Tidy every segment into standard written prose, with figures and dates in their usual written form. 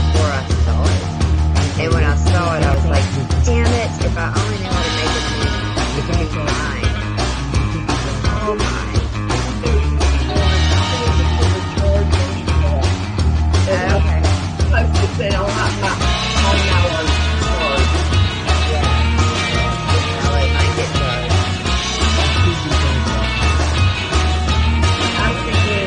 before I saw it. And when I saw it, I was like, damn it, if I only knew how to make it move, it could be mine. Oh my. Okay. I was just saying, I'll have that on charge. Yeah. I'll let mine get charged. I'm thinking,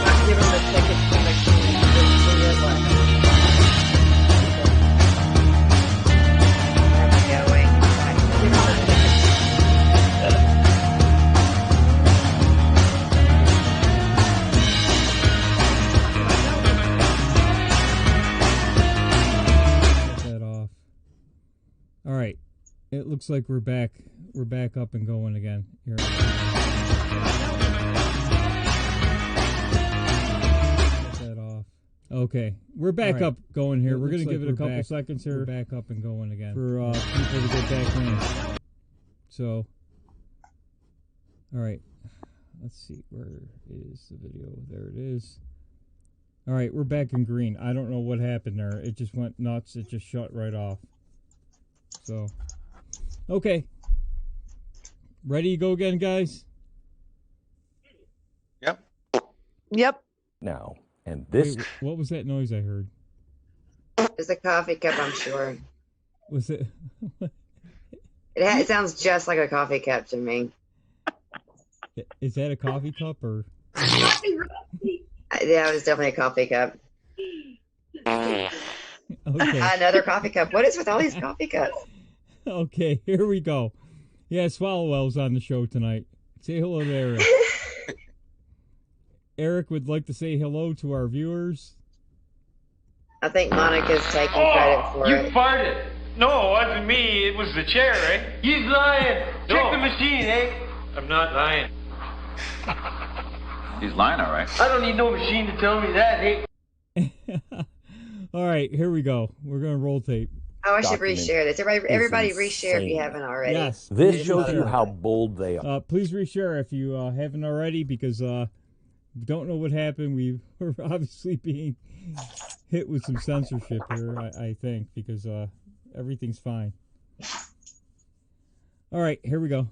not give them the tickets to the king. I'm going. Give them the tickets. Shut that off. All right. It looks like we're back. We're back up and going again. Here. Shut that off. Okay. We're back up going here. We're going to give it a couple seconds here. We're back up and going again. For people to get back in. So. All right. Let's see. Where is the video? There it is. All right. We're back in green. I don't know what happened there. It just went nuts. It just shut right off. So. Okay. Ready to go again, guys? Yep. Yep. Now, and this. Wait, what was that noise I heard? It's a coffee cup, I'm sure. Was it? It sounds just like a coffee cup to me. Is that a coffee cup or? Yeah, it was definitely a coffee cup. Okay. Another coffee cup. What is with all these coffee cups? Okay, here we go. Yeah, Swallowwell's on the show tonight. Say hello to Eric. Eric would like to say hello to our viewers. I think Monica's taking credit for You it. farted. No, it wasn't me. It was the chair, eh? He's lying. Check the machine, eh? I'm not lying. He's lying, all right. I don't need no machine to tell me that, eh? All right, here we go. We're going to roll tape. Oh, I should reshare this. Everybody is reshare if you insane. haven't already. Yes. This shows you how bold they are. Please reshare if you haven't already, because we don't know what happened. We were obviously being hit with some censorship here, I think, because everything's fine. All right, here we go.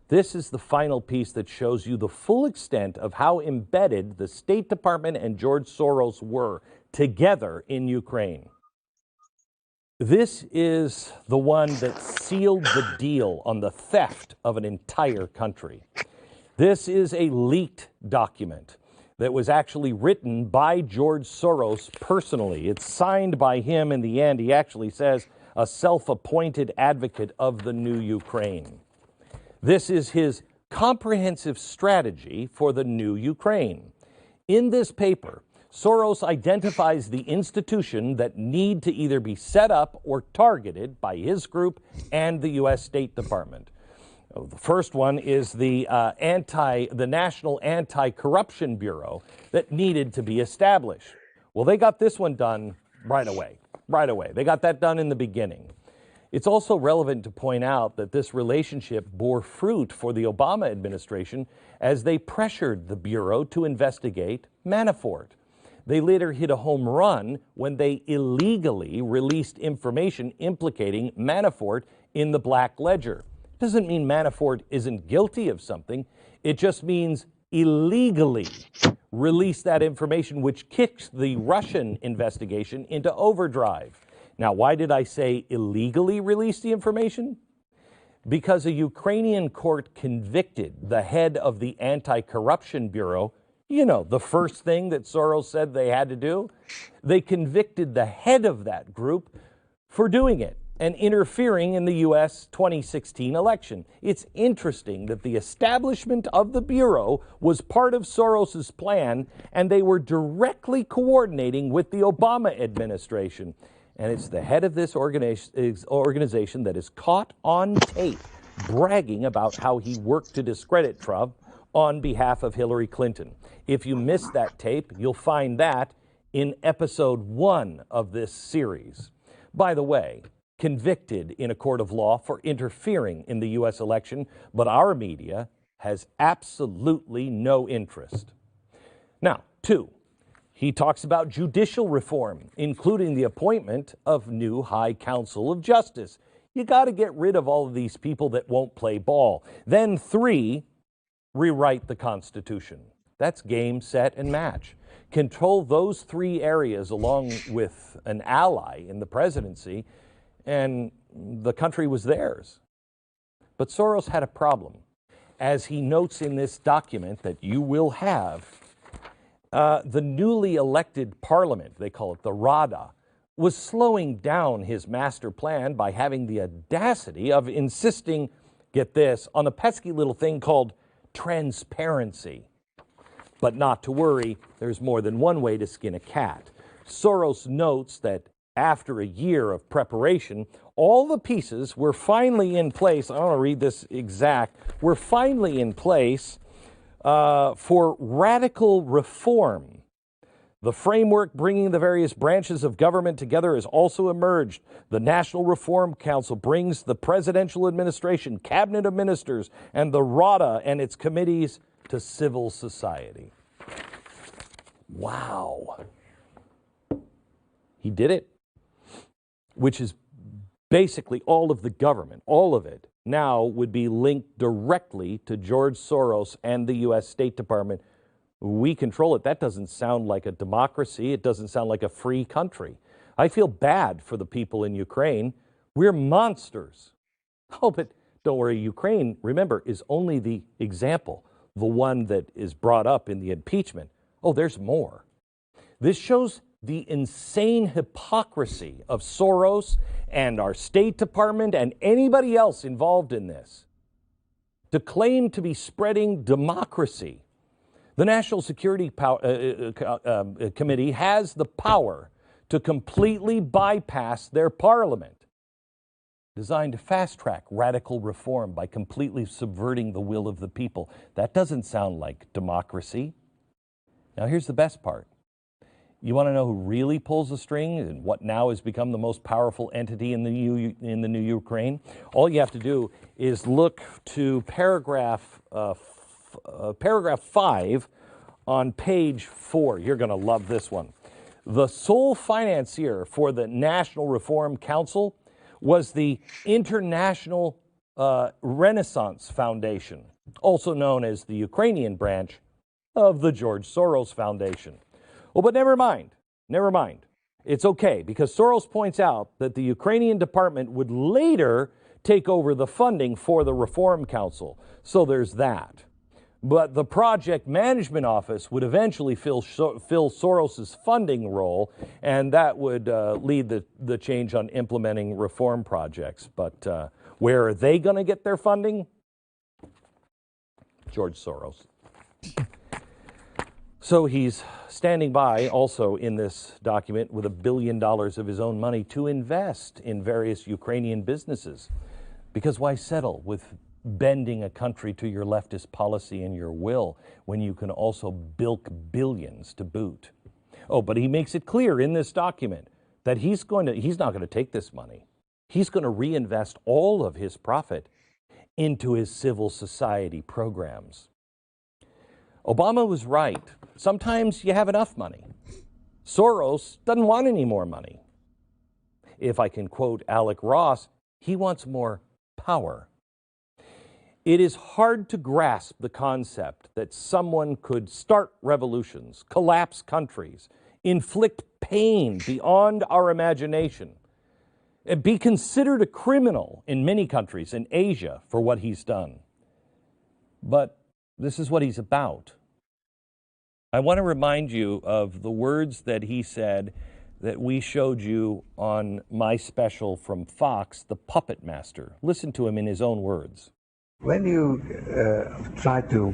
This is the final piece that shows you the full extent of how embedded the State Department and George Soros were together in Ukraine. This is the one that sealed the deal on the theft of an entire country. This is a leaked document that was actually written by George Soros personally. It's signed by him in the end. He actually says a self-appointed advocate of the new Ukraine. This is his comprehensive strategy for the new Ukraine. In this paper, Soros identifies the institution that need to either be set up or targeted by his group and the U.S. State Department. The first one is the National Anti-Corruption Bureau that needed to be established. Well, they got this one done right away. They got that done in the beginning. It's also relevant to point out that this relationship bore fruit for the Obama administration as they pressured the Bureau to investigate Manafort. They later hit a home run when they illegally released information implicating Manafort in the Black Ledger. Doesn't mean Manafort isn't guilty of something. It just means illegally release that information, which kicks the Russian investigation into overdrive. Now, why did I say illegally release the information? Because a Ukrainian court convicted the head of the Anti-Corruption Bureau. You know, the first thing that Soros said they had to do. They convicted the head of that group for doing it and interfering in the U.S. 2016 election. It's interesting that the establishment of the Bureau was part of Soros's plan, and they were directly coordinating with the Obama administration. And it's the head of this organization that is caught on tape bragging about how he worked to discredit Trump on behalf of Hillary Clinton. If you missed that tape, you'll find that in episode 1 of this series. By the way, convicted in a court of law for interfering in the U.S. election, but our media has absolutely no interest. Now, 2, he talks about judicial reform, including the appointment of new High Council of Justice. You got to get rid of all of these people that won't play ball. Then 3, rewrite the Constitution. That's game, set, and match. Control those 3 areas along with an ally in the presidency, and the country was theirs. But Soros had a problem. As he notes in this document that you will have, the newly elected parliament, they call it the Rada, was slowing down his master plan by having the audacity of insisting, get this, on a pesky little thing called transparency. But not to worry, there's more than one way to skin a cat. Soros notes that after a year of preparation, all the pieces were finally in place. I want to read this exact. Were finally in place for radical reform. The framework bringing the various branches of government together has also emerged. The National Reform Council brings the presidential administration, cabinet of ministers, and the Rada and its committees to civil society. Wow. He did it, which is basically all of the government, all of it, now would be linked directly to George Soros and the U.S. State Department. We control it. That doesn't sound like a democracy. It doesn't sound like a free country. I feel bad for the people in Ukraine. We're monsters. Oh, but don't worry, Ukraine, remember, is only the example, the one that is brought up in the impeachment. Oh, there's more. This shows the insane hypocrisy of Soros and our State Department and anybody else involved in this to claim to be spreading democracy. The National Security Committee has the power to completely bypass their parliament, designed to fast-track radical reform by completely subverting the will of the people. That doesn't sound like democracy. Now, here's the best part. You want to know who really pulls the string and what now has become the most powerful entity in the new Ukraine? All you have to do is look to paragraph 5 on page 4. You're going to love this one. The sole financier for the National Reform Council was the International Renaissance Foundation, also known as the Ukrainian branch of the George Soros Foundation. Well, but never mind. It's okay, because Soros points out that the Ukrainian department would later take over the funding for the Reform Council. So there's that. But the project management office would eventually fill Soros's funding role, and that would lead the change on implementing reform projects. But where are they going to get their funding? George Soros. So he's standing by also in this document with $1 billion of his own money to invest in various Ukrainian businesses. Because why settle with bending a country to your leftist policy and your will when you can also bilk billions to boot? Oh, but he makes it clear in this document that he's not going to take this money. He's going to reinvest all of his profit into his civil society programs. Obama was right. Sometimes you have enough money. Soros doesn't want any more money. If I can quote Alec Ross, he wants more power. It is hard to grasp the concept that someone could start revolutions, collapse countries, inflict pain beyond our imagination, and be considered a criminal in many countries in Asia for what he's done. But this is what he's about. I want to remind you of the words that he said that we showed you on my special from Fox, The Puppet Master. Listen to him in his own words. When you try to,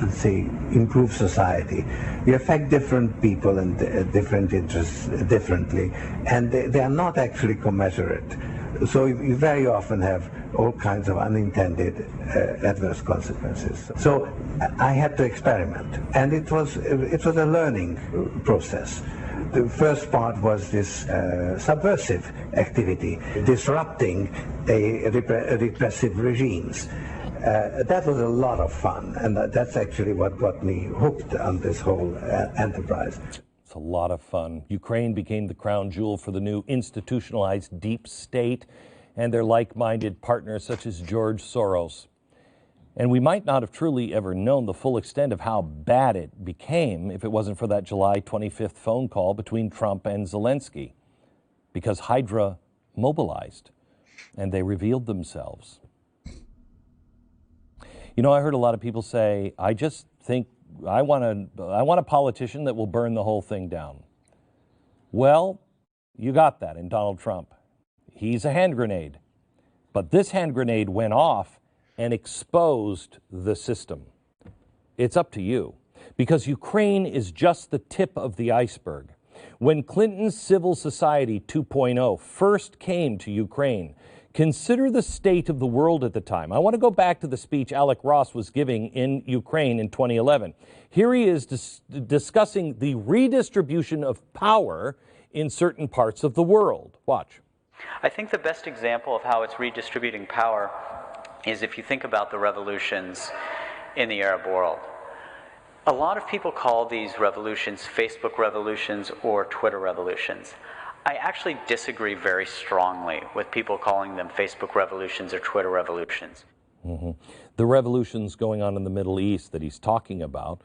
let's say, improve society, you affect different people and different interests differently, and they are not actually commensurate. So you very often have all kinds of unintended adverse consequences. So I had to experiment, and it was a learning process. The first part was this subversive activity, disrupting repressive regimes. That was a lot of fun, and that's actually what got me hooked on this whole enterprise. It's a lot of fun. Ukraine became the crown jewel for the new institutionalized deep state and their like-minded partners such as George Soros. And we might not have truly ever known the full extent of how bad it became if it wasn't for that July 25th phone call between Trump and Zelensky, because Hydra mobilized and they revealed themselves. You know, I heard a lot of people say, I just think I want a politician that will burn the whole thing down. Well, you got that in Donald Trump. He's a hand grenade. But this hand grenade went off and exposed the system. It's up to you, because Ukraine is just the tip of the iceberg. When Clinton's Civil Society 2.0 first came to Ukraine, consider the state of the world at the time. I want to go back to the speech Alec Ross was giving in Ukraine in 2011. Here he is discussing the redistribution of power in certain parts of the world. Watch. I think the best example of how it's redistributing power is if you think about the revolutions in the Arab world. A lot of people call these revolutions Facebook revolutions or Twitter revolutions. I actually disagree very strongly with people calling them Facebook revolutions or Twitter revolutions. The revolutions going on in the Middle East that he's talking about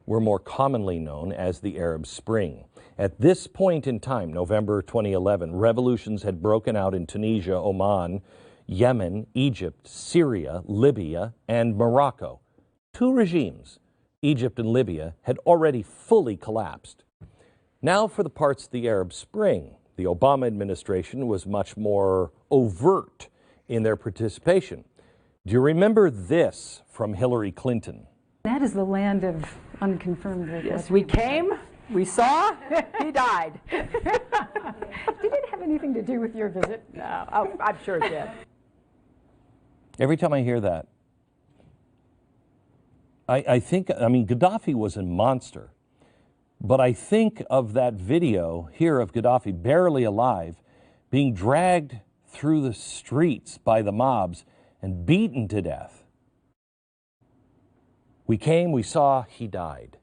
were more commonly known as the Arab Spring. At this point in time, November 2011, revolutions had broken out in Tunisia, Oman, Yemen, Egypt, Syria, Libya, and Morocco. Two regimes, Egypt and Libya, had already fully collapsed. Now for the parts of the Arab Spring. The Obama administration was much more overt in their participation. Do you remember this from Hillary Clinton? That is the land of unconfirmed. Yes, we came, we saw, he died. Did it have anything to do with your visit? No, I'm sure it did. Every time I hear that, I think, Gaddafi was a monster. But I think of that video here of Gaddafi barely alive, being dragged through the streets by the mobs and beaten to death. We came, we saw, he died.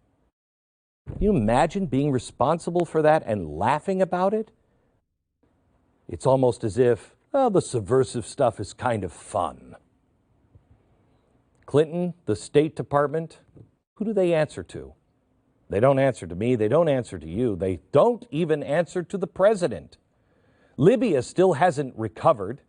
Can you imagine being responsible for that and laughing about it? It's almost as if, well, the subversive stuff is kind of fun. Clinton, the State Department, who do they answer to? They don't answer to me. They don't answer to you. They don't even answer to the president. Libya still hasn't recovered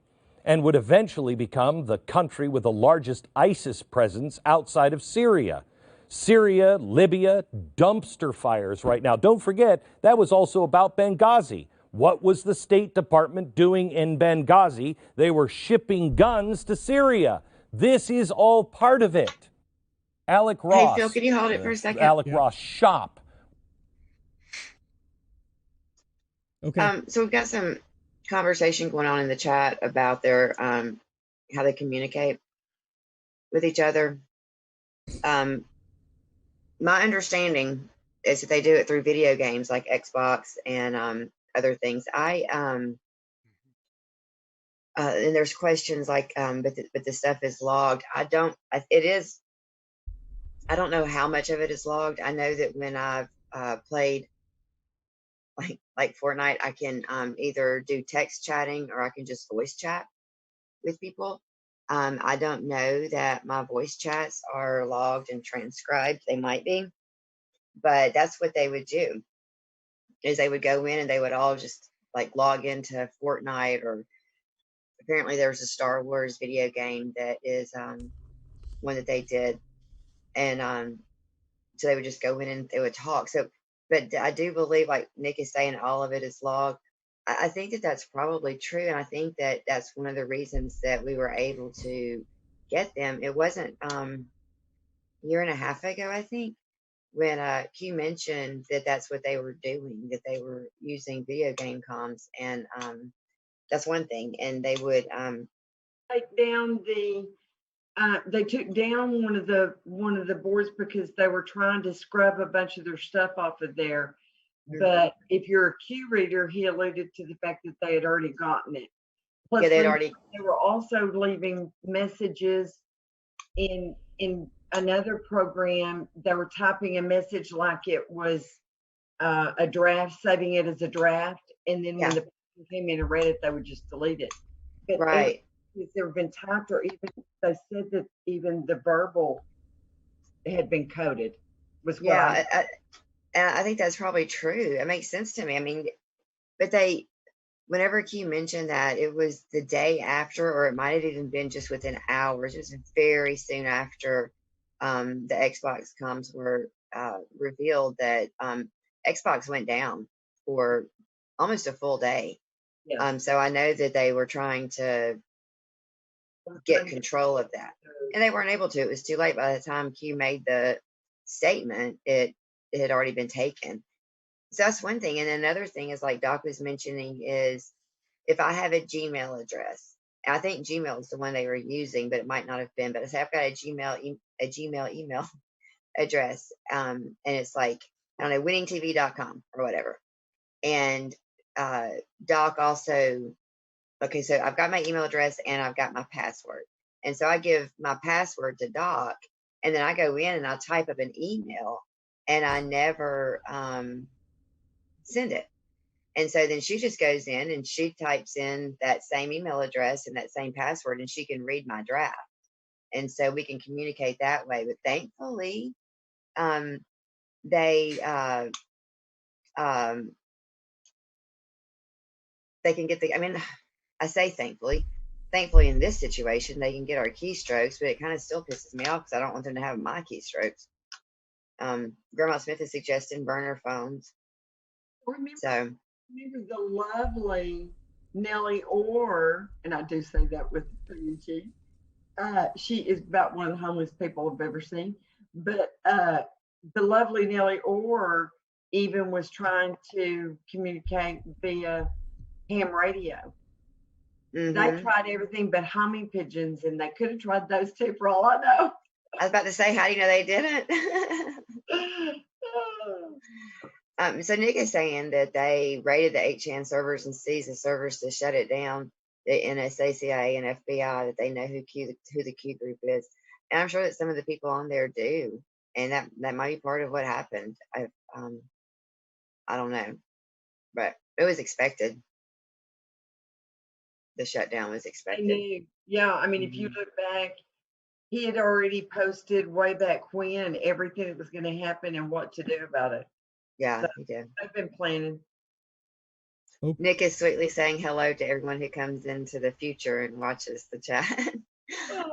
and would eventually become the country with the largest ISIS presence outside of Syria. Syria, Libya, dumpster fires right now. Don't forget, that was also about Benghazi. What was the State Department doing in Benghazi? They were shipping guns to Syria. This is all part of it. Alec Ross. Hey, Phil, can you hold it for a second? Alec Ross shop. Okay. So we've got some conversation going on in the chat about their how they communicate with each other. My understanding is that they do it through video games like Xbox and other things. And there's questions like, but the stuff is logged. I don't know how much of it is logged. I know that when I've played like Fortnite, I can either do text chatting or I can just voice chat with people. I don't know that my voice chats are logged and transcribed. They might be, but that's what they would do, is they would go in and they would all just like log into Fortnite, or apparently there's a Star Wars video game that is one that they did. And so they would just go in and they would talk. So, but I do believe, like Nick is saying, all of it is logged. I think that that's probably true. And I think that that's one of the reasons that we were able to get them. It wasn't a year and a half ago, I think, when Q mentioned that that's what they were doing, that they were using video game comms. And that's one thing. And they would Take down they took down one of the boards because they were trying to scrub a bunch of their stuff off of there. But if you're a Q reader, he alluded to the fact that they had already gotten it. Plus, Yeah, they were also leaving messages in another program. They were typing a message like it was a draft, saving it as a draft, and then when the person came in and read it, they would just delete it. But right. There have been typed, or even they said that even the verbal had been coded. Was what I think that's probably true. It makes sense to me. I mean, but whenever Q mentioned that, it was the day after, or it might have even been just within hours. It was very soon after the Xbox comms were revealed that Xbox went down for almost a full day. Yeah. So I know that they were trying to get control of that, and they weren't able to. It was too late. By the time Q made the statement, it had already been taken. So that's one thing. And another thing is, like Doc was mentioning, is if I have a Gmail address, I think Gmail is the one they were using, but it might not have been. But I say I've got a Gmail email address, and it's like, I don't know, winningtv.com or whatever. And Doc also, okay, so I've got my email address and I've got my password, and so I give my password to Doc, and then I go in and I type up an email, and I never send it. And so then she just goes in and she types in that same email address and that same password, and she can read my draft. And so we can communicate that way. But thankfully, they can get I mean, I say thankfully in this situation, they can get our keystrokes, but it kind of still pisses me off because I don't want them to have my keystrokes. Grandma Smith is suggesting burner phones. Remember the lovely Nellie Orr, and I do say that with tongue-in-cheek. She is about one of the homeliest people I've ever seen. But the lovely Nellie Orr even was trying to communicate via ham radio. Mm-hmm. They tried everything but humming pigeons, and they could have tried those too, for all I know. I was about to say, how do you know they didn't? So Nick is saying that they raided the 8chan servers and seized the servers to shut it down. The NSA, CIA, and FBI, that they know who the Q group is, and I'm sure that some of the people on there do, and that might be part of what happened. I don't know, but it was expected. The shutdown was expected. They knew. Yeah, I mean, if you look back, he had already posted way back when everything that was going to happen and what to do about it. Yeah, he did. I've been planning. Oh. Nick is sweetly saying hello to everyone who comes into the future and watches the chat.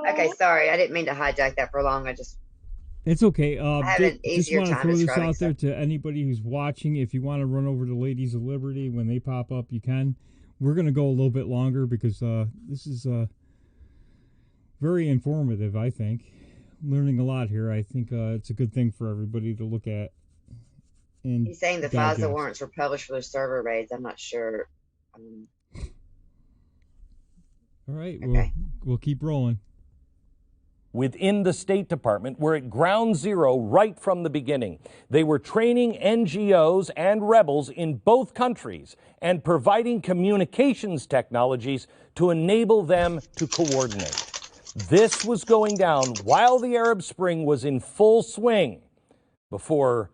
Okay, sorry, I didn't mean to hijack that for long. It's okay. I have an easier just want to time throw this describing out there stuff. to anybody who's watching. If you want to run over to Ladies of Liberty when they pop up, you can. We're going to go a little bit longer because this is very informative, I think. Learning a lot here. I think it's a good thing for everybody to look at. And he's saying the FISA warrants were published for their server raids. I'm not sure. All right, okay. We'll keep rolling. Within the State Department, we're at ground zero right from the beginning. They were training NGOs and rebels in both countries and providing communications technologies to enable them to coordinate. This was going down while the Arab Spring was in full swing before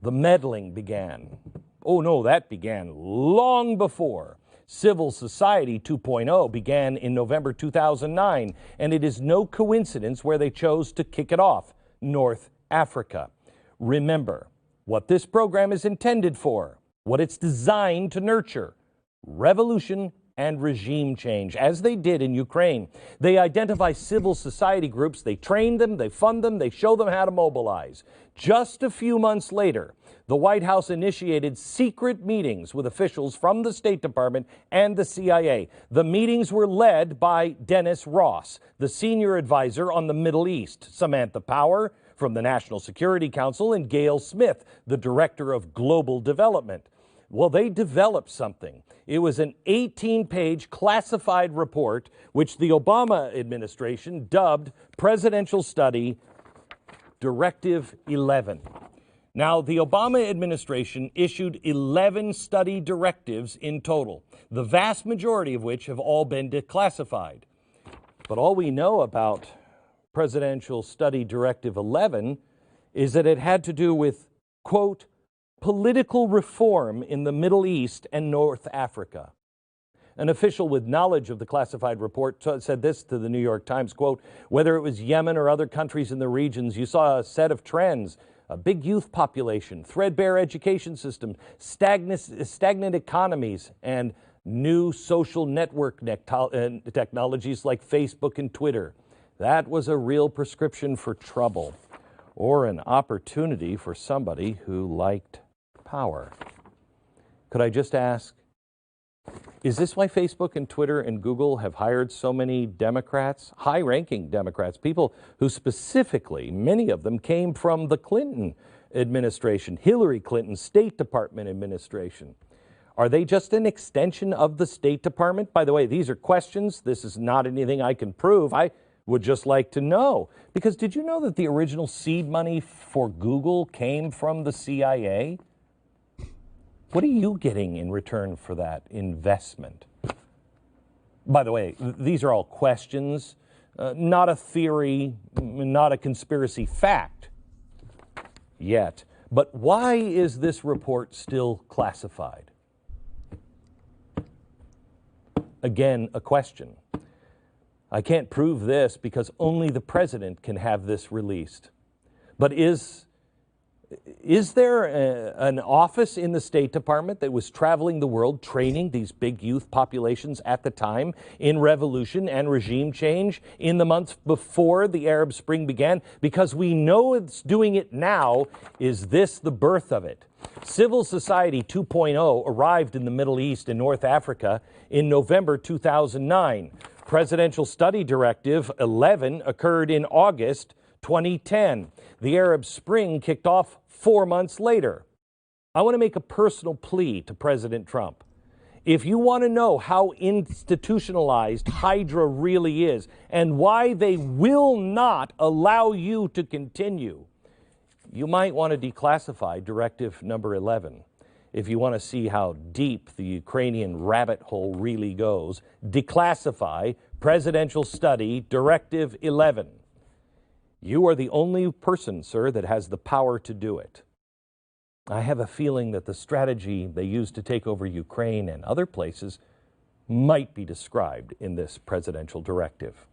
the meddling began. Oh no, that began long before. Civil Society 2.0 began in November 2009, and it is no coincidence where they chose to kick it off, North Africa. Remember what this program is intended for, what it's designed to nurture: revolution and regime change, as they did in Ukraine. They identify civil society groups, they train them, they fund them, they show them how to mobilize. Just a few months later, the White House initiated secret meetings with officials from the State Department and the CIA. The meetings were led by Dennis Ross, the senior advisor on the Middle East, Samantha Power from the National Security Council, and Gail Smith, the director of global development. Well, they developed something. It was an 18-page classified report, which the Obama administration dubbed Presidential Study Directive 11. Now, the Obama administration issued 11 study directives in total, the vast majority of which have all been declassified. But all we know about Presidential Study Directive 11 is that it had to do with, quote, political reform in the Middle East and North Africa. An official with knowledge of the classified report said this to the New York Times, quote, whether it was Yemen or other countries in the regions, you saw a set of trends, a big youth population, threadbare education system, stagnant economies, and new social network technologies like Facebook and Twitter. That was a real prescription for trouble, or an opportunity for somebody who liked power. Could I just ask, is this why Facebook and Twitter and Google have hired so many Democrats, high-ranking Democrats, people who specifically, many of them came from the Clinton administration, Hillary Clinton's State Department administration? Are they just an extension of the State Department? By the way, these are questions. This is not anything I can prove. I would just like to know. Because did you know that the original seed money for Google came from the CIA? What are you getting in return for that investment? By the way, these are all questions, not a theory, not a conspiracy fact yet. But why is this report still classified? Again, a question. I can't prove this because only the president can have this released. But is there an office in the State Department that was traveling the world training these big youth populations at the time in revolution and regime change in the months before the Arab Spring began? Because we know it's doing it now. Is this the birth of it? Civil Society 2.0 arrived in the Middle East and North Africa in November 2009. Presidential Study Directive 11 occurred in August 2010. The Arab Spring kicked off 4 months later. I want to make a personal plea to President Trump. If you want to know how institutionalized Hydra really is and why they will not allow you to continue, you might want to declassify Directive number 11. If you want to see how deep the Ukrainian rabbit hole really goes, declassify Presidential Study Directive 11. You are the only person, sir, that has the power to do it. I have a feeling that the strategy they used to take over Ukraine and other places might be described in this presidential directive.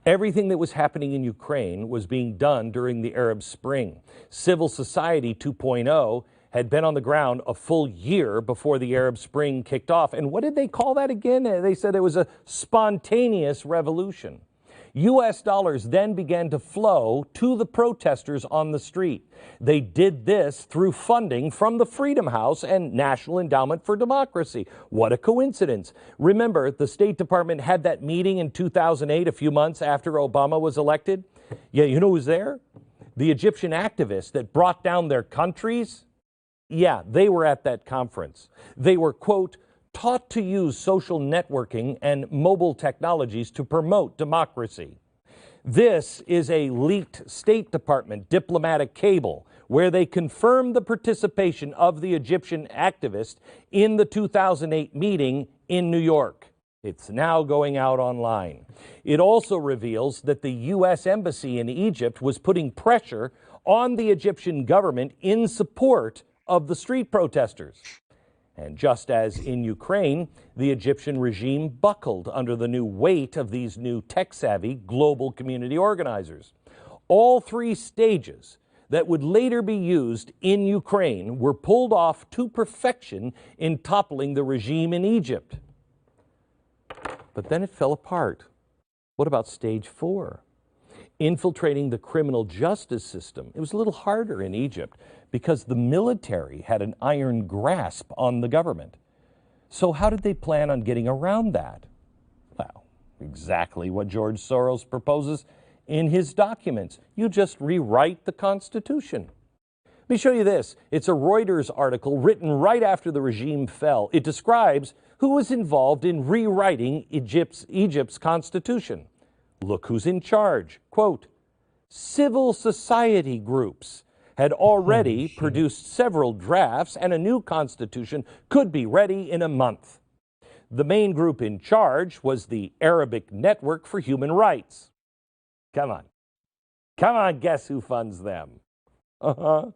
Everything that was happening in Ukraine was being done during the Arab Spring. Civil Society 2.0 had been on the ground a full year before the Arab Spring kicked off. And what did they call that again? They said it was a spontaneous revolution. U.S. dollars then began to flow to the protesters on the street. They did this through funding from the Freedom House and National Endowment for Democracy. What a coincidence. Remember, the State Department had that meeting in 2008, a few months after Obama was elected. Yeah, you know who's there? The Egyptian activists that brought down their countries. Yeah, they were at that conference. They were, quote, taught to use social networking and mobile technologies to promote democracy. This is a leaked State Department diplomatic cable where they confirmed the participation of the Egyptian activists in the 2008 meeting in New York. It's now going out online. It also reveals that the U.S. Embassy in Egypt was putting pressure on the Egyptian government in support of the street protesters. And just as in Ukraine, the Egyptian regime buckled under the new weight of these new tech-savvy global community organizers. All three stages that would later be used in Ukraine were pulled off to perfection in toppling the regime in Egypt. But then it fell apart. What about stage 4? Infiltrating the criminal justice system. It was a little harder in Egypt because the military had an iron grasp on the government. So how did they plan on getting around that? Well, exactly what George Soros proposes in his documents. You just rewrite the Constitution. Let me show you this. It's a Reuters article written right after the regime fell. It describes who was involved in rewriting Egypt's constitution. Look who's in charge. Quote, civil society groups had already produced several drafts, and a new constitution could be ready in a month. The main group in charge was the Arabic Network for Human Rights. Come on. Come on, guess who funds them? Soros.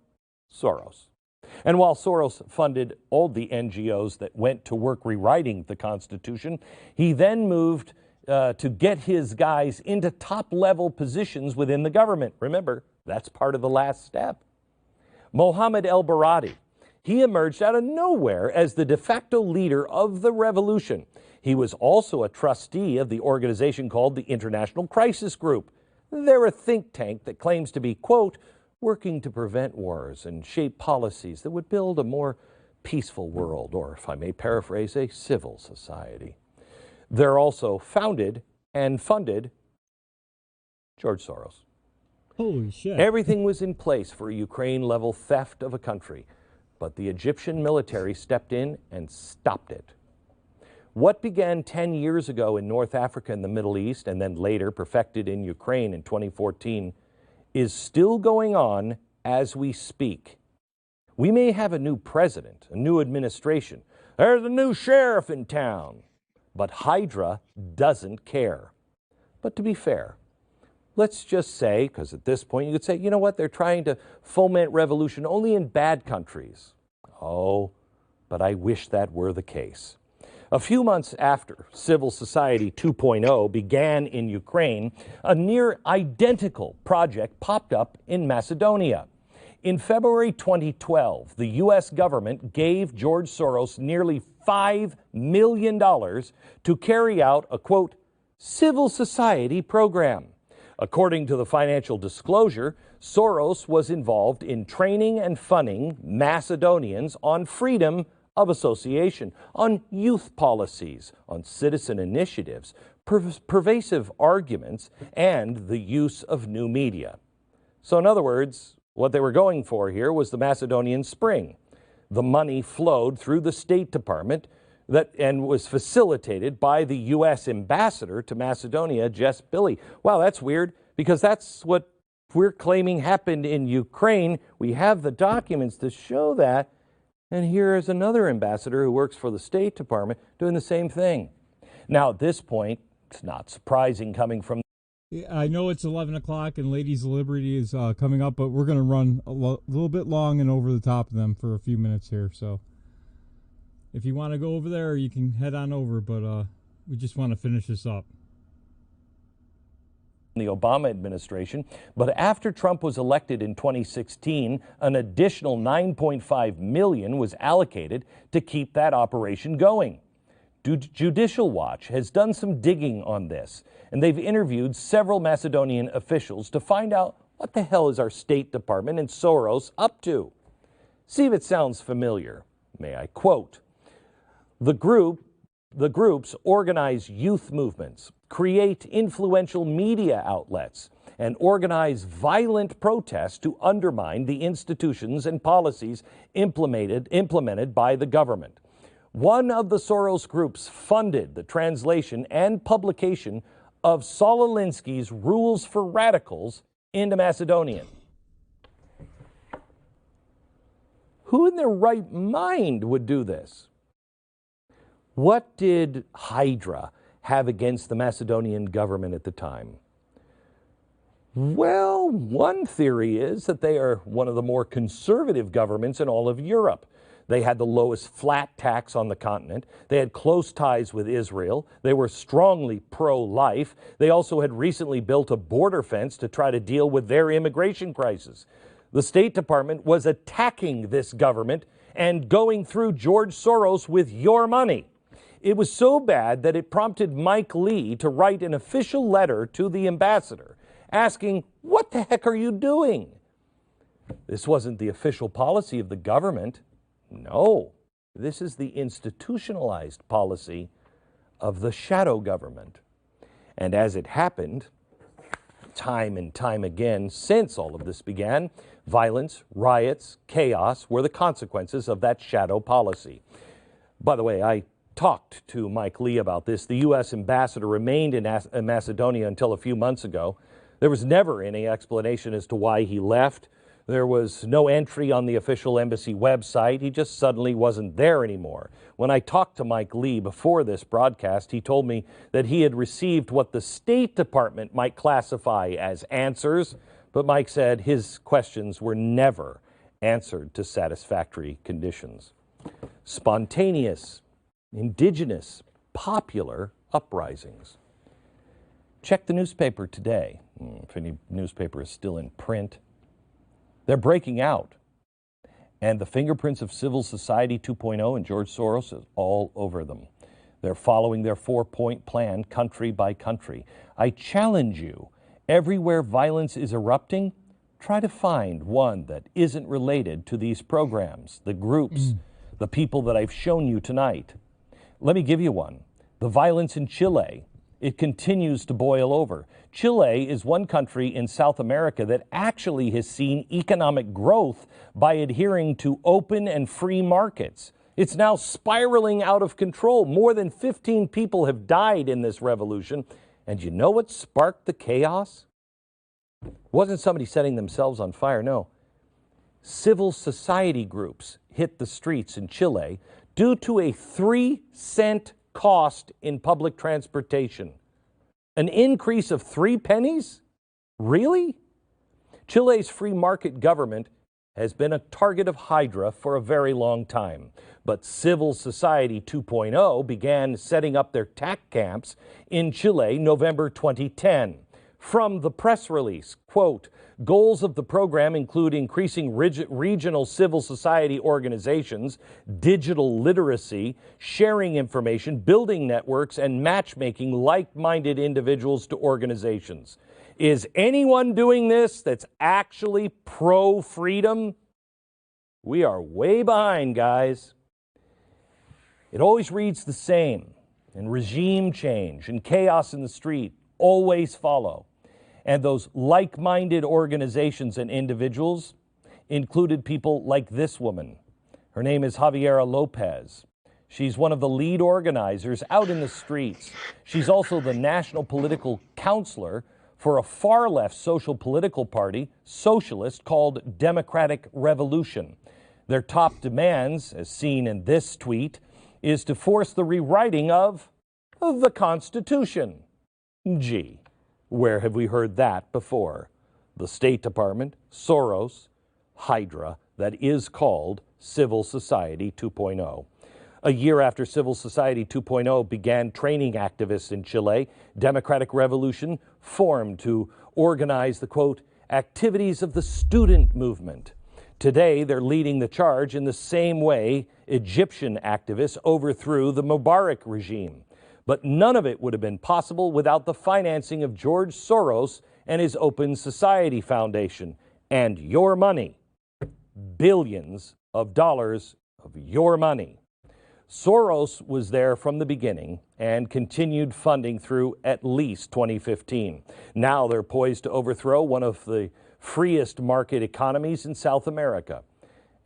And while Soros funded all the NGOs that went to work rewriting the Constitution, he then moved to get his guys into top-level positions within the government. Remember, that's part of the last step. Mohammed el-Baradi, he emerged out of nowhere as the de facto leader of the revolution. He was also a trustee of the organization called the International Crisis Group. They're a think tank that claims to be, quote, working to prevent wars and shape policies that would build a more peaceful world, or if I may paraphrase, a civil society. They're also founded and funded George Soros. Holy shit. Everything was in place for a Ukraine-level theft of a country, but the Egyptian military stepped in and stopped it. What began 10 years ago in North Africa and the Middle East, and then later perfected in Ukraine in 2014, is still going on as we speak. We may have a new president, a new administration. There's a new sheriff in town. But Hydra doesn't care. But to be fair, let's just say, because at this point you could say, you know what, they're trying to foment revolution only in bad countries. Oh, but I wish that were the case. A few months after Civil Society 2.0 began in Ukraine, a near identical project popped up in Macedonia. In February 2012, the U.S. government gave George Soros nearly $5 million to carry out a, quote, civil society program. According to the financial disclosure, Soros was involved in training and funding Macedonians on freedom of association, on youth policies, on citizen initiatives, pervasive arguments, and the use of new media. So in other words, what they were going for here was the Macedonian Spring. The money flowed through the State Department and was facilitated by the U.S. ambassador to Macedonia, Jess Billy. Wow, that's weird, because that's what we're claiming happened in Ukraine. We have the documents to show that. And here is another ambassador who works for the State Department doing the same thing. Now, at this point, it's not surprising coming from... I know it's 11 o'clock and Ladies of Liberty is coming up, but we're going to run a little bit long and over the top of them for a few minutes here. So if you want to go over there, you can head on over, but we just want to finish this up. The Obama administration, but after Trump was elected in 2016, an additional $9.5 million was allocated to keep that operation going. Judicial Watch has done some digging on this, and they've interviewed several Macedonian officials to find out what the hell is our State Department and Soros up to. See if it sounds familiar. May I quote? The groups organize youth movements, create influential media outlets, and organize violent protests to undermine the institutions and policies implemented by the government. One of the Soros groups funded the translation and publication of Saul Alinsky's Rules for Radicals into Macedonian. Who in their right mind would do this? What did Hydra have against the Macedonian government at the time? Well, one theory is that they are one of the more conservative governments in all of Europe. They had the lowest flat tax on the continent. They had close ties with Israel. They were strongly pro-life. They also had recently built a border fence to try to deal with their immigration crisis. The State Department was attacking this government and going through George Soros with your money. It was so bad that it prompted Mike Lee to write an official letter to the ambassador asking, what the heck are you doing? This wasn't the official policy of the government. No, this is the institutionalized policy of the shadow government. And as it happened, time and time again since all of this began, violence, riots, chaos were the consequences of that shadow policy. By the way, I talked to Mike Lee about this. The U.S. ambassador remained in Macedonia until a few months ago. There was never any explanation as to why he left. There was no entry on the official embassy website. He just suddenly wasn't there anymore. When I talked to Mike Lee before this broadcast, he told me that he had received what the State Department might classify as answers, but Mike said his questions were never answered to satisfactory conditions. Spontaneous, indigenous, popular uprisings. Check the newspaper today, if any newspaper is still in print. They're breaking out. And the fingerprints of civil society 2.0 and George Soros is all over them. They're following their 4-point plan country by country. I challenge you, everywhere violence is erupting, try to find one that isn't related to these programs, the groups, the people that I've shown you tonight. Let me give you one. The violence in Chile. It continues to boil over. Chile is one country in South America that actually has seen economic growth by adhering to open and free markets. It's now spiraling out of control. More than 15 people have died in this revolution. And you know what sparked the chaos? It wasn't somebody setting themselves on fire, no. Civil society groups hit the streets in Chile due to a 3-cent cost in public transportation. An increase of 3 pennies? Really? Chile's free market government has been a target of Hydra for a very long time. But Civil Society 2.0 began setting up their TAC camps in Chile November 2010. From the press release, quote, goals of the program include increasing regional civil society organizations, digital literacy, sharing information, building networks, and matchmaking like-minded individuals to organizations. Is anyone doing this that's actually pro-freedom? We are way behind, guys. It always reads the same, and regime change and chaos in the street always follow. And those like-minded organizations and individuals included people like this woman. Her name is Javiera Lopez. She's one of the lead organizers out in the streets. She's also the national political counselor for a far-left social political party, socialist, called Democratic Revolution. Their top demands, as seen in this tweet, is to force the rewriting of the Constitution. Gee. Where have we heard that before? The State Department, Soros, Hydra, that is called Civil Society 2.0. A year after Civil Society 2.0 began training activists in Chile, Democratic Revolution formed to organize the, quote, activities of the student movement. Today, they're leading the charge in the same way Egyptian activists overthrew the Mubarak regime. But none of it would have been possible without the financing of George Soros and his Open Society Foundation and your money. Billions of dollars of your money. Soros was there from the beginning and continued funding through at least 2015. Now they're poised to overthrow one of the freest market economies in South America.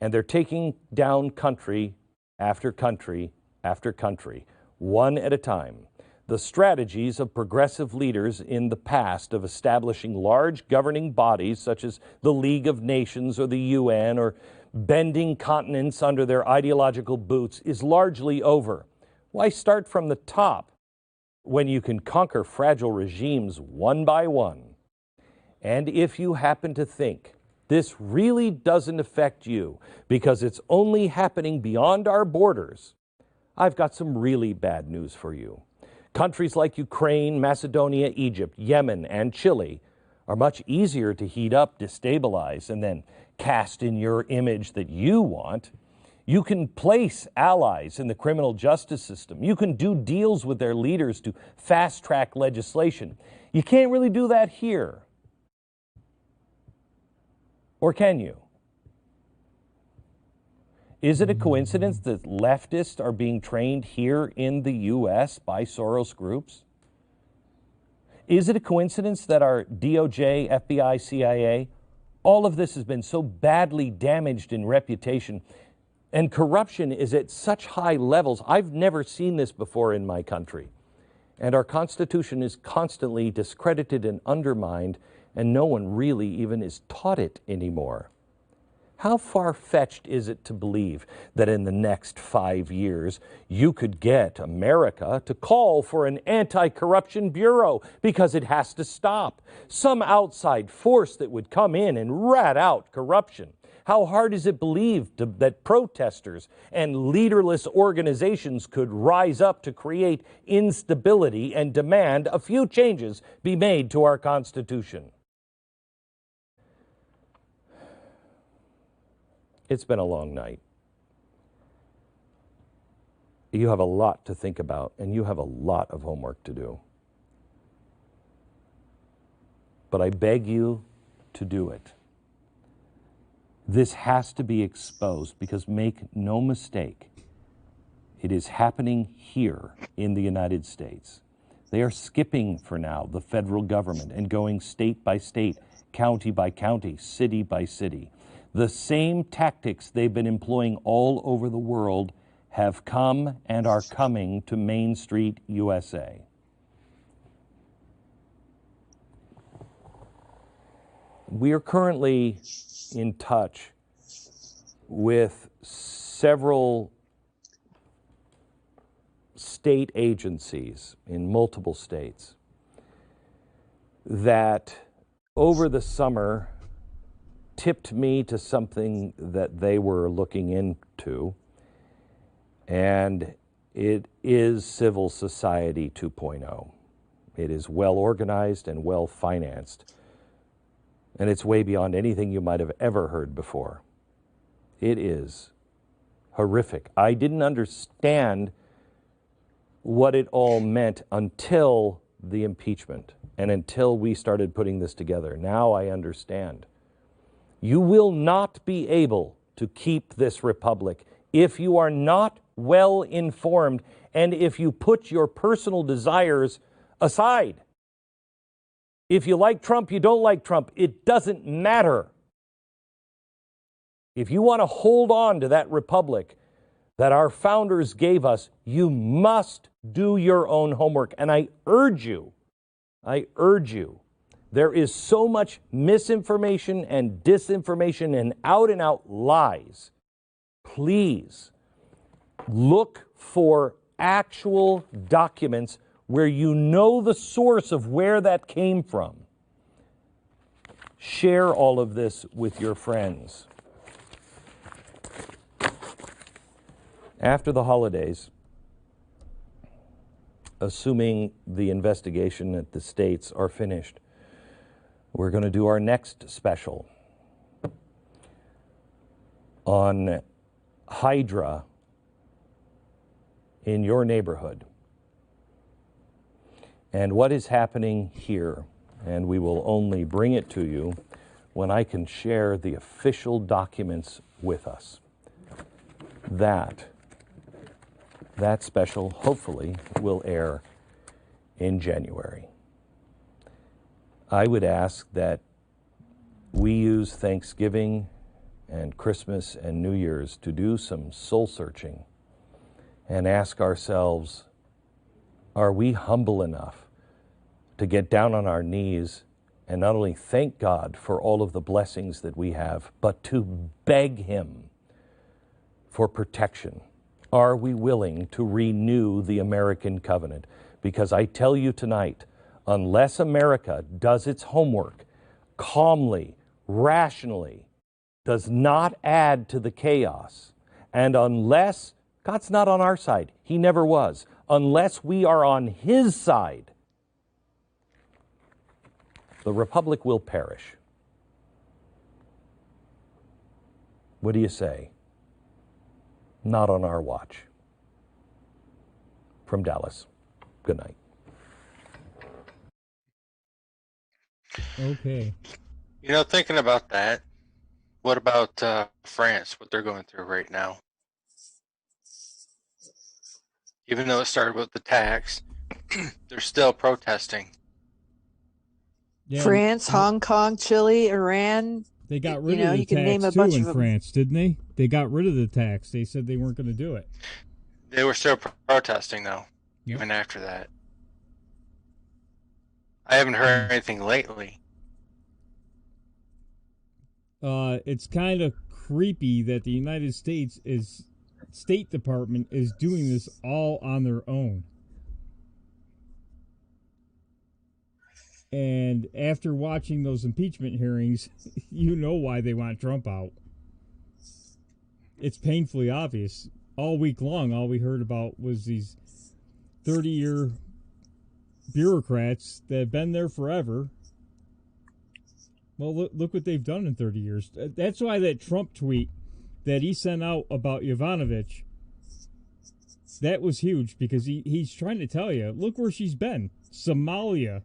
And they're taking down country after country after country, one at a time. The strategies of progressive leaders in the past of establishing large governing bodies such as the League of Nations or the UN or bending continents under their ideological boots is largely over. Why start from the top when you can conquer fragile regimes one by one? And if you happen to think this really doesn't affect you because it's only happening beyond our borders, I've got some really bad news for you. Countries like Ukraine, Macedonia, Egypt, Yemen, and Chile are much easier to heat up, destabilize, and then cast in your image that you want. You can place allies in the criminal justice system. You can do deals with their leaders to fast-track legislation. You can't really do that here. Or can you? Is it a coincidence that leftists are being trained here in the U.S. by Soros groups? Is it a coincidence that our DOJ, FBI, CIA, all of this has been so badly damaged in reputation, and corruption is at such high levels? I've never seen this before in my country. And our Constitution is constantly discredited and undermined, and no one really even is taught it anymore. How far-fetched is it to believe that in the next 5 years you could get America to call for an anti-corruption bureau because it has to stop? Some outside force that would come in and rat out corruption. How hard is it believed that protesters and leaderless organizations could rise up to create instability and demand a few changes be made to our Constitution? It's been a long night. You have a lot to think about, and you have a lot of homework to do. But I beg you to do it. This has to be exposed because make no mistake, it is happening here in the United States. They are skipping for now the federal government and going state by state, county by county, city by city. The same tactics they've been employing all over the world have come and are coming to Main Street, USA. We are currently in touch with several state agencies in multiple states that over the summer tipped me to something that they were looking into, and it is civil society 2.0. It is well organized and well financed, and it's way beyond anything you might have ever heard before. It is horrific. I didn't understand what it all meant until the impeachment and until we started putting this together. Now I understand. You will not be able to keep this republic if you are not well informed and if you put your personal desires aside. If you like Trump, you don't like Trump, it doesn't matter. If you want to hold on to that republic that our founders gave us, you must do your own homework. And I urge you, there is so much misinformation and disinformation and out lies. Please look for actual documents where you know the source of where that came from. Share all of this with your friends. After the holidays, assuming the investigation at the states are finished, we're going to do our next special on Hydra in your neighborhood and what is happening here. And we will only bring it to you when I can share the official documents with us. That special, hopefully, will air in January. I would ask that we use Thanksgiving and Christmas and New Year's to do some soul searching and ask ourselves, are we humble enough to get down on our knees and not only thank God for all of the blessings that we have, but to beg Him for protection? Are we willing to renew the American covenant? Because I tell you tonight, unless America does its homework calmly, rationally, does not add to the chaos, and unless God's not on our side, He never was, unless we are on His side, the republic will perish. What do you say? Not on our watch. From Dallas, good night. Okay. You know, thinking about that, what about France, what they're going through right now? Even though it started with the tax, they're still protesting. Yeah, France, Hong Kong, Chile, Iran. They got rid of the tax too in France, didn't they? They got rid of the tax. They said they weren't going to do it. They were still protesting, though, even after that. I haven't heard anything lately. It's kind of creepy that the United States State Department is doing this all on their own. And after watching those impeachment hearings, you know why they want Trump out. It's painfully obvious. All week long, all we heard about was these 30-year bureaucrats that have been there forever. Well, look what they've done in 30 years. That's why that Trump tweet that he sent out about Yovanovitch, that was huge, because he's trying to tell you, look where she's been. Somalia,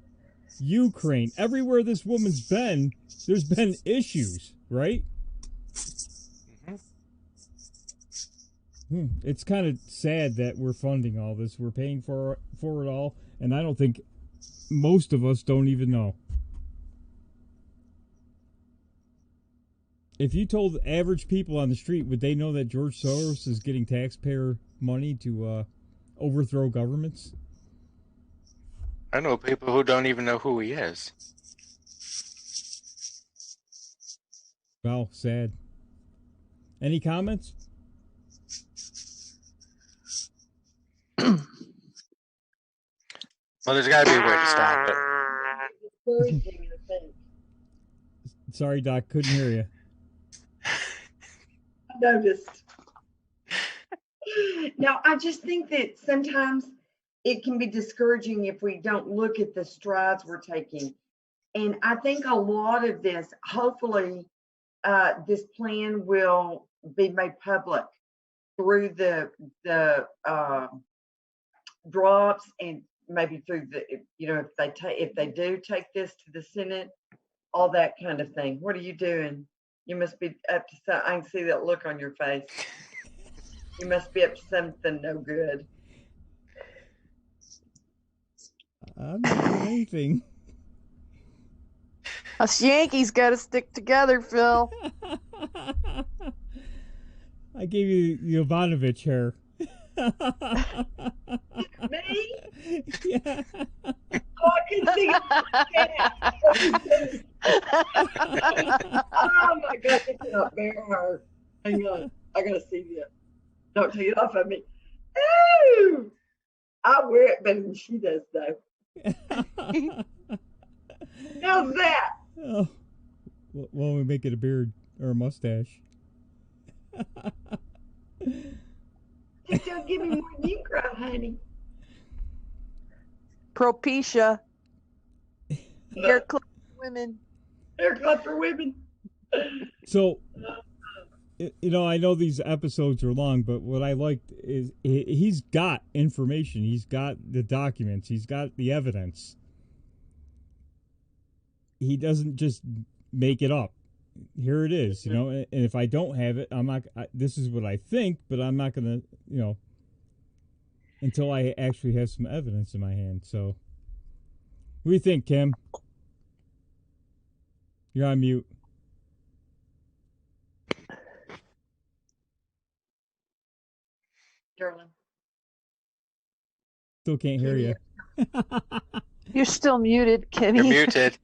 Ukraine, everywhere this woman's been, there's been issues, right? It's kind of sad that we're funding all this. We're paying for it all, and I don't think most of us don't even know. If you told average people on the street, would they know that George Soros is getting taxpayer money to overthrow governments? I know people who don't even know who he is. Well, sad. Any comments? Well, there's got to be a way to stop it. Sorry, Doc, couldn't hear you. I noticed. Now, I just think that sometimes it can be discouraging if we don't look at the strides we're taking. And I think a lot of this, hopefully, this plan will be made public through the drops, and maybe through the, if they do take this to the Senate, all that kind of thing. What are you doing? You must be up to something. I can see that look on your face. You must be up to something no good. I'm not doing anything. Us Yankees got to stick together, Phil. I gave you the Yovanovitch hair. Me? Yeah. Oh, I can see it. Oh my God, it's not very hard. Hang on, I gotta see this. Don't take it off of me. Ooh! I wear it better than she does, though. How's that? Oh. Well, we make it a beard or a mustache. Just don't give me more than you grow, honey. Propecia. Hair clip for women. Hair clip for women. So, I know these episodes are long, but what I liked is he's got information. He's got the documents. He's got the evidence. He doesn't just make it up. Here it is, and if I don't have it, I'm not. This is what I think, but I'm not going to, until I actually have some evidence in my hand. So, what do you think, Kim? You're on mute. Darling. Still can't hear you. You're still muted, Kenny. You're muted.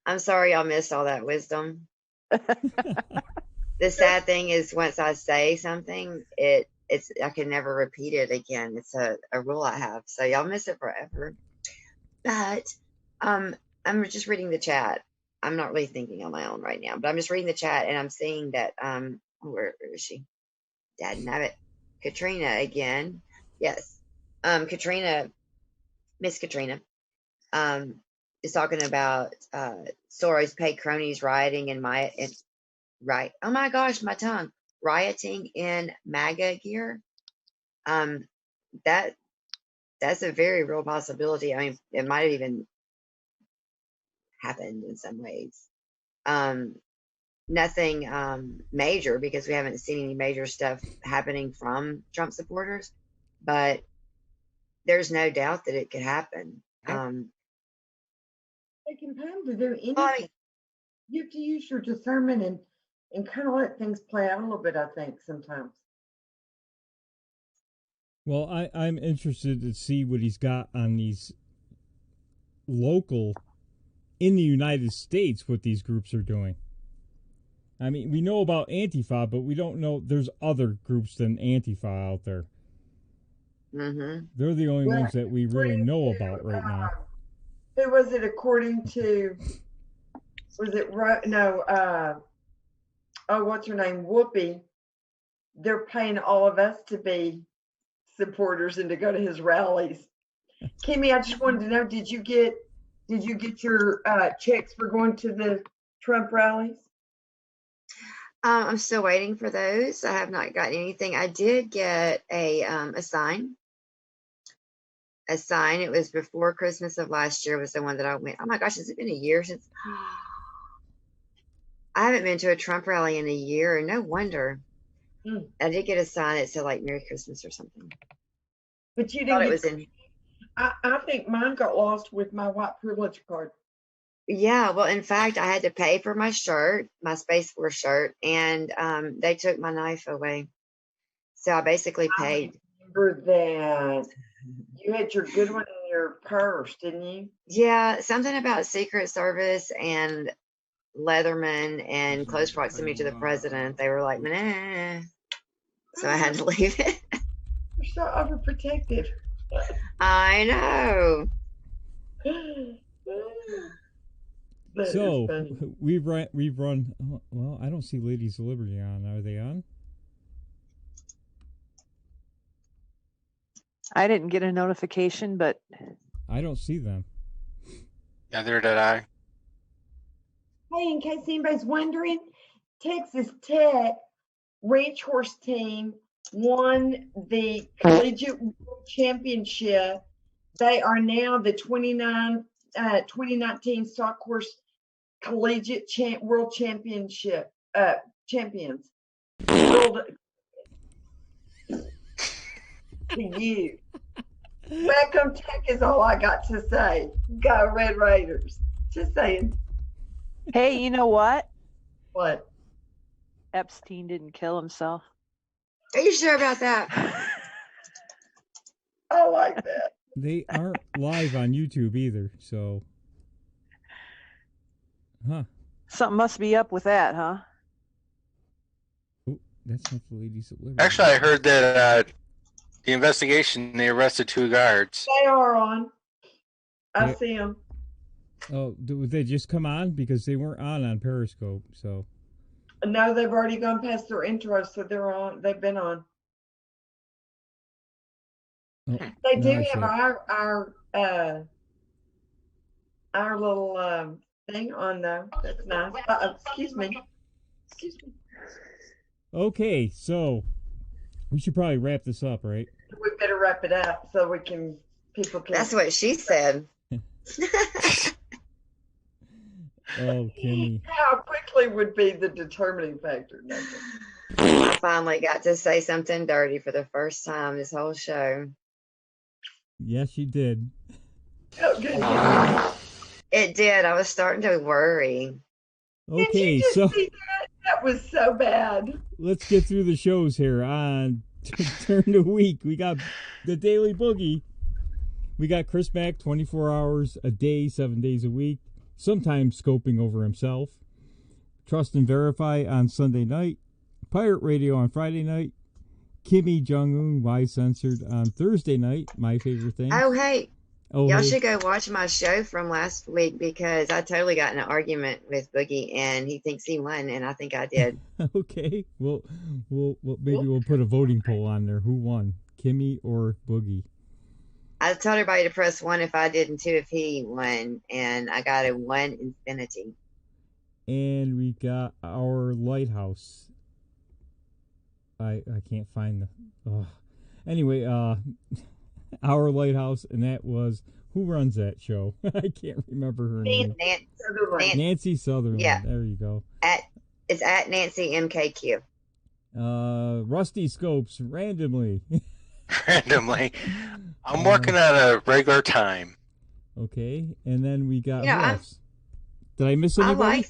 I'm sorry I missed all that wisdom. The sad thing is, once I say something, it's I can never repeat it again. It's a rule I have, so y'all miss it forever. But I'm just reading the chat. I'm not really thinking on my own right now, but I'm just reading the chat, and I'm seeing that where is she? Dad nabbit. Katrina again. Yes. Katrina, Miss Katrina, is talking about Soros paid cronies rioting in right. Oh my gosh, my tongue. Rioting in MAGA gear. That's a very real possibility. I mean, it might have even happened in some ways. Nothing major, because we haven't seen any major stuff happening from Trump supporters, but there's no doubt that it could happen. Taking time to do anything. You have to use your discernment and kind of let things play out a little bit, I think, sometimes. Well, I'm interested to see what he's got on these local, in the United States, what these groups are doing. I mean, we know about Antifa, but we don't know there's other groups than Antifa out there. Mm-hmm. They're the only ones that we really know about right now. Who was it according to, was it, no, oh, what's her name, Whoopi? They're paying all of us to be supporters and to go to his rallies. Kimmy, I just wanted to know, did you get your checks for going to the Trump rallies? I'm still waiting for those. I have not gotten anything. I did get a sign. A sign. It was before Christmas of last year was the one that I went. Oh my gosh, has it been a year since? I haven't been to a Trump rally in a year. No wonder. I did get a sign that said like Merry Christmas or something. But you didn't. It was in. I think mine got lost with my white privilege card. Yeah, well, in fact, I had to pay for my shirt, my Space Force shirt, and they took my knife away. So I basically paid. I remember that. You had your good one in your purse, didn't you? Yeah, something about Secret Service and Leatherman and close proximity to the president. They were like, nah. So I had to leave it. You're so overprotective. I know. So we've run. Well, I don't see Ladies of Liberty on. Are they on? I didn't get a notification, but I don't see them. Neither did I. Hey, in case anybody's wondering, Texas Tech Ranch Horse Team won the Collegiate World Championship. They are now the 2019 Stock Horse Collegiate World Championship champions. World to you. Welcome, Tech is all I got to say. Go Red Raiders. Just saying. hey, you know what? What? Epstein didn't kill himself. Are you sure about that? I like that. They aren't live on YouTube either, so. Huh. Something must be up with that, huh? Oh, that's not the Ladies of Liberty. Actually, I heard that the investigation, they arrested 2 guards. They are on. I see them. Oh, did they just come on? Because they weren't on Periscope, so. No, they've already gone past their intro, so they're on. They've been on. Oh, they do have our little thing on though. That's nice. Excuse me. Excuse me. Okay, so we should probably wrap this up, right? We better wrap it up so people can. That's what she said. Oh, Kimmy. How quickly would be the determining factor. I finally got to say something dirty for the first time this whole show. Yes, you did. Oh, good. It did. I was starting to worry. Okay, so that was so bad. Let's get through the shows here on Turn the Week. We got the Daily Boogie. We got Chris Mack 24 hours a day, 7 days a week. Sometimes scoping over himself. Trust and Verify on Sunday night. Pirate Radio on Friday night. Kimmy Jong-un, Why Censored on Thursday night. My favorite thing. Oh, hey. Y'all should go watch my show from last week because I totally got in an argument with Boogie and he thinks he won and I think I did. Okay. Well, maybe we'll put a voting poll on there. Who won? Kimmy or Boogie? I told everybody to press 1 if I did and 2 if he won, and I got a 1 infinity. And we got our lighthouse. I can't find the. Anyway, our lighthouse, and that was who runs that show? I can't remember her name. Nancy Sutherland. Yeah, there you go. It's at Nancy MKQ. Rusty Scopes randomly. Randomly. I'm working at a regular time. Okay, and then we got who else? Did I miss anybody?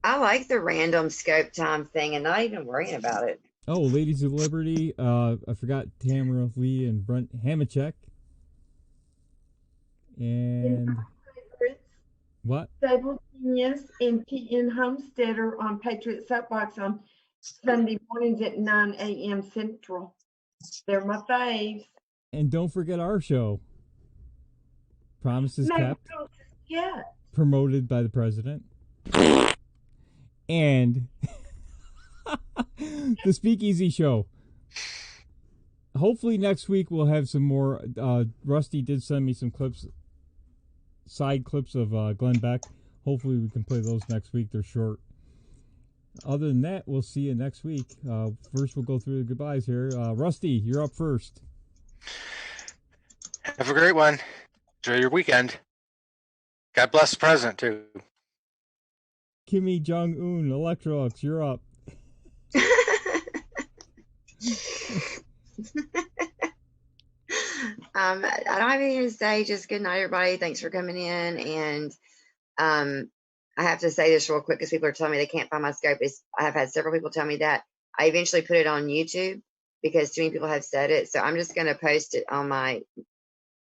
I like the random scope time thing and not even worrying about it. Oh, Ladies of Liberty. I forgot Tamara Lee and Brent Hamachek. And What? Stable Genius and T.N. Homesteader on Patriot Soapbox on Sunday mornings at 9 a.m. Central. They're my faves. And don't forget our show. Promises Kept. Yeah. Promoted by the president. And the Speakeasy show. Hopefully next week we'll have some more. Rusty did send me some clips, side clips of Glenn Beck. Hopefully we can play those next week. They're short. Other than that, we'll see you next week. First, we'll go through the goodbyes here. Rusty, you're up first. Have a great one. Enjoy your weekend. God bless the president, too. Kimmy Jong-un, Electrolux, you're up. I don't have anything to say. Just good night, everybody. Thanks for coming in. And I have to say this real quick because people are telling me they can't find my scope. I have had several people tell me that. I eventually put it on YouTube because too many people have said it. So I'm just going to post it on my.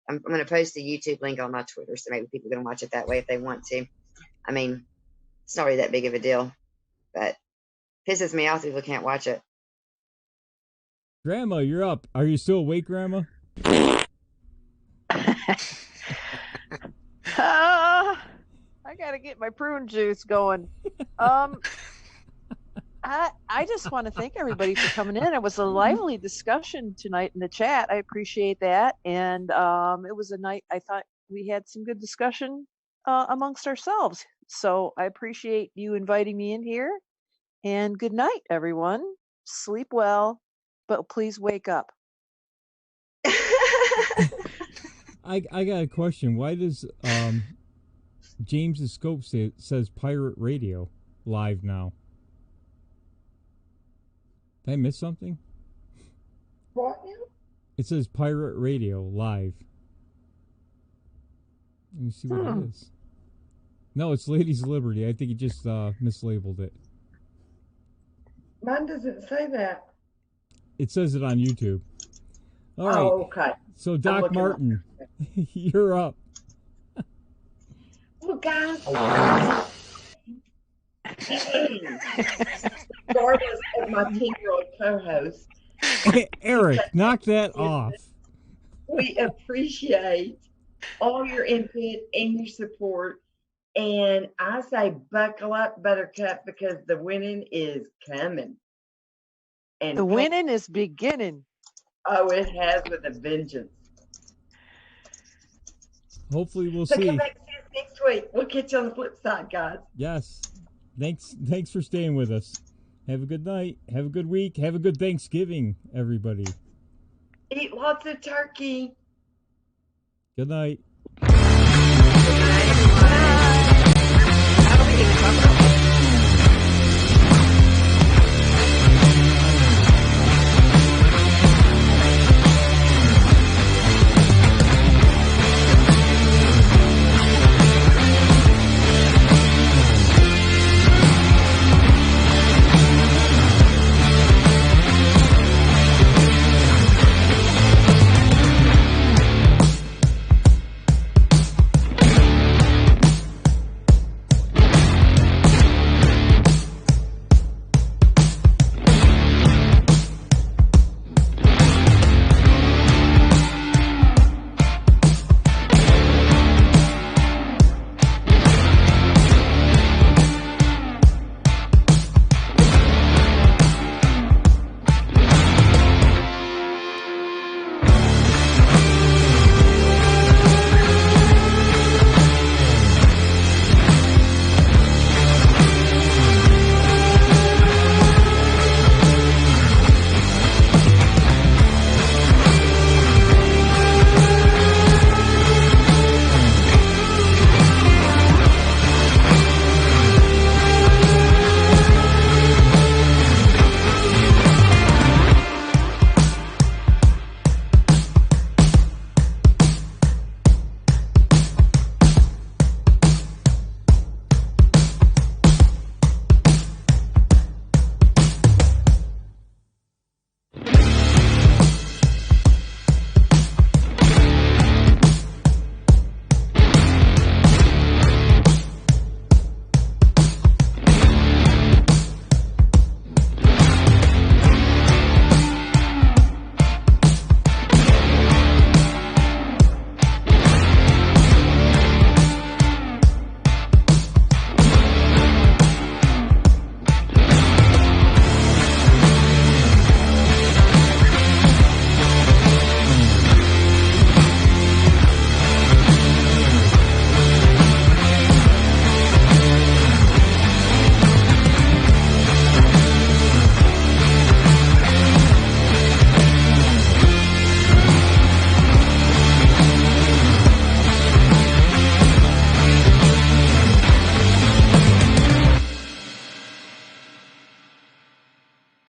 I'm going to post the YouTube link on my Twitter, so maybe people can watch it that way if they want to. I mean, it's not really that big of a deal, but it pisses me off that people can't watch it. Grandma, you're up. Are you still awake, Grandma? I gotta get my prune juice going. I just want to thank everybody for coming in. It was a lively discussion tonight in the chat. I appreciate that. And it was a night I thought we had some good discussion amongst ourselves. So I appreciate you inviting me in here. And good night, everyone. Sleep well, but please wake up. I got a question. Why does James's scope says Pirate Radio live now? Did I miss something? What now? It says Pirate Radio live. Let me see what it is. No, it's Ladies Liberty. I think it just mislabeled it. Mine doesn't say that. It says it on YouTube. All right. Oh, okay. So Doc Martin, you're up. Well, guys. Regardless of my 10-year-old co-host, Eric, knock that off. we appreciate all your input and your support. And I say buckle up, Buttercup, because the winning is coming. And the winning is beginning. Oh, it has with a vengeance. Hopefully we'll so see. Come back next week. We'll catch you on the flip side, guys. Yes. Thanks for staying with us. Have a good night. Have a good week. Have a good Thanksgiving, everybody. Eat lots of turkey. Good night. Good night.